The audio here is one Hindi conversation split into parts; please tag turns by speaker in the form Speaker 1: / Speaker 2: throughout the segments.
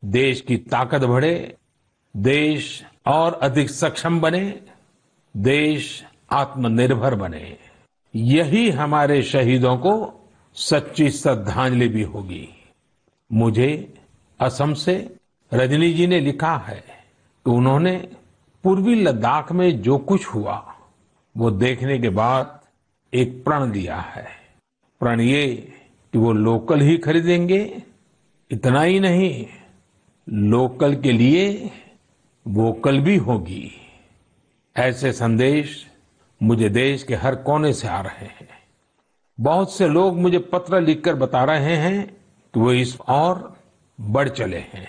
Speaker 1: देश की ताकत बढ़े, देश और अधिक सक्षम बने, देश आत्मनिर्भर बने। यही हमारे शहीदों को सच्ची श्रद्धांजलि भी होगी। मुझे असम से रजनी जी ने लिखा है कि उन्होंने पूर्वी लद्दाख में जो कुछ हुआ वो देखने के बाद एक प्रण लिया है। प्रण ये कि वो लोकल ही खरीदेंगे, इतना ही नहीं, लोकल के लिए वोकल भी होगी। ऐसे संदेश मुझे देश के हर कोने से आ रहे हैं। बहुत से लोग मुझे पत्र लिखकर बता रहे हैं कि वो इस और बढ़ चले हैं।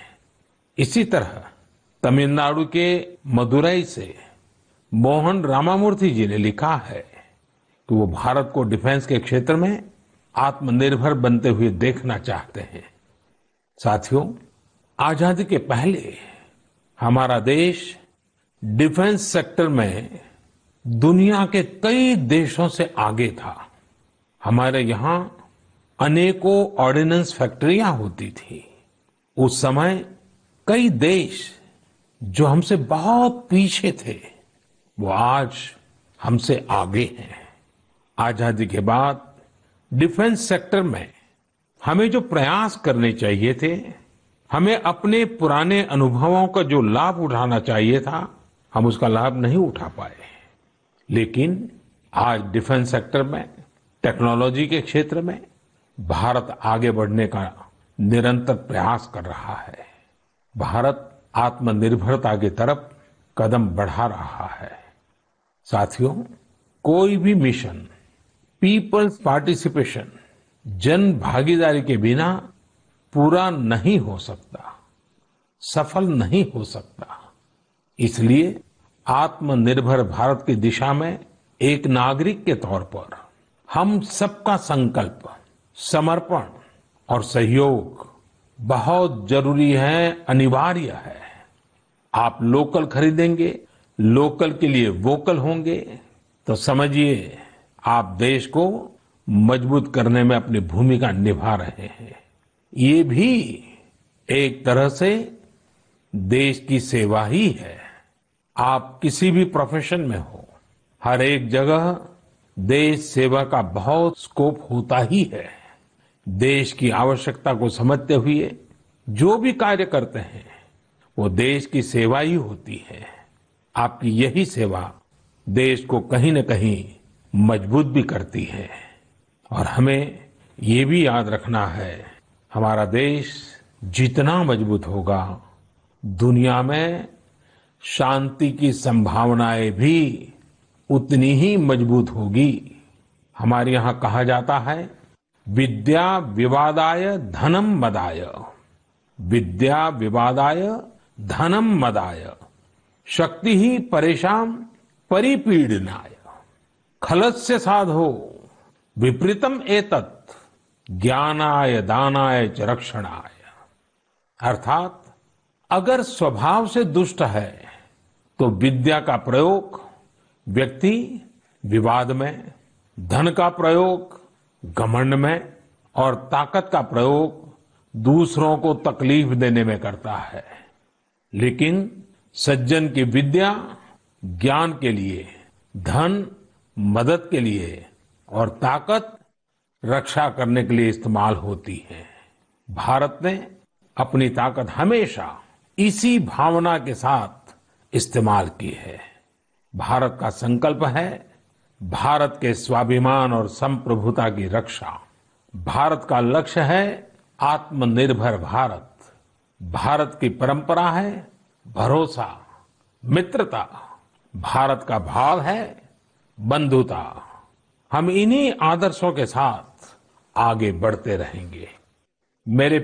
Speaker 1: इसी तरह तमिलनाडु के मदुरई से मोहन रामामूर्ति जी ने लिखा है कि वो भारत को डिफेंस के क्षेत्र में आत्मनिर्भर बनते हुए देखना चाहते हैं। साथियों, आजादी के पहले हमारा देश डिफेंस सेक्टर में दुनिया के कई देशों से आगे था। हमारे यहाँ अनेकों ऑर्डिनेंस फैक्ट्रियां होती थी। उस समय कई देश जो हमसे बहुत पीछे थे वो आज हमसे आगे हैं। आजादी के बाद डिफेंस सेक्टर में हमें जो प्रयास करने चाहिए थे, हमें अपने पुराने अनुभवों का जो लाभ उठाना चाहिए था, हम उसका लाभ नहीं उठा पाए। लेकिन आज डिफेंस सेक्टर में, टेक्नोलॉजी के क्षेत्र में भारत आगे बढ़ने का निरंतर प्रयास कर रहा है। भारत आत्मनिर्भरता की तरफ कदम बढ़ा रहा है। साथियों, कोई भी मिशन पीपल्स पार्टिसिपेशन, जन भागीदारी के बिना पूरा नहीं हो सकता, सफल नहीं हो सकता। इसलिए आत्मनिर्भर भारत की दिशा में एक नागरिक के तौर पर हम सबका संकल्प, समर्पण और सहयोग बहुत जरूरी है, अनिवार्य है। आप लोकल खरीदेंगे, लोकल के लिए वोकल होंगे, तो समझिए आप देश को मजबूत करने में अपनी भूमिका निभा रहे हैं। ये भी एक तरह से देश की सेवा ही है। आप किसी भी प्रोफेशन में हो, हर एक जगह देश सेवा का बहुत स्कोप होता ही है। देश की आवश्यकता को समझते हुए जो भी कार्य करते हैं वो देश की सेवा ही होती है। आपकी यही सेवा देश को कहीं न कहीं मजबूत भी करती है। और हमें ये भी याद रखना है, हमारा देश जितना मजबूत होगा, दुनिया में शांति की संभावनाएं भी उतनी ही मजबूत होगी। हमारे यहाँ कहा जाता है, विद्या विवादाय धनम मदाय, विद्या विवादाय धनम मदाय, शक्ति ही परेशान परिपीडनाय, खलस्य साधो विपरीतम एतत्, ज्ञानाय दानाय च रक्षणाय। अर्थात अगर स्वभाव से दुष्ट है तो विद्या का प्रयोग व्यक्ति विवाद में, धन का प्रयोग घमंड में और ताकत का प्रयोग दूसरों को तकलीफ देने में करता है। लेकिन सज्जन की विद्या ज्ञान के लिए, धन मदद के लिए और ताकत रक्षा करने के लिए इस्तेमाल होती है। भारत ने अपनी ताकत हमेशा इसी भावना के साथ इस्तेमाल की है। भारत का संकल्प है भारत के स्वाभिमान और संप्रभुता की रक्षा। भारत का लक्ष्य है आत्मनिर्भर भारत। भारत की परंपरा है भरोसा, मित्रता। भारत का भाव है बंधुता। हम इन्हीं आदर्शों के साथ आगे बढ़ते रहेंगे। मेरे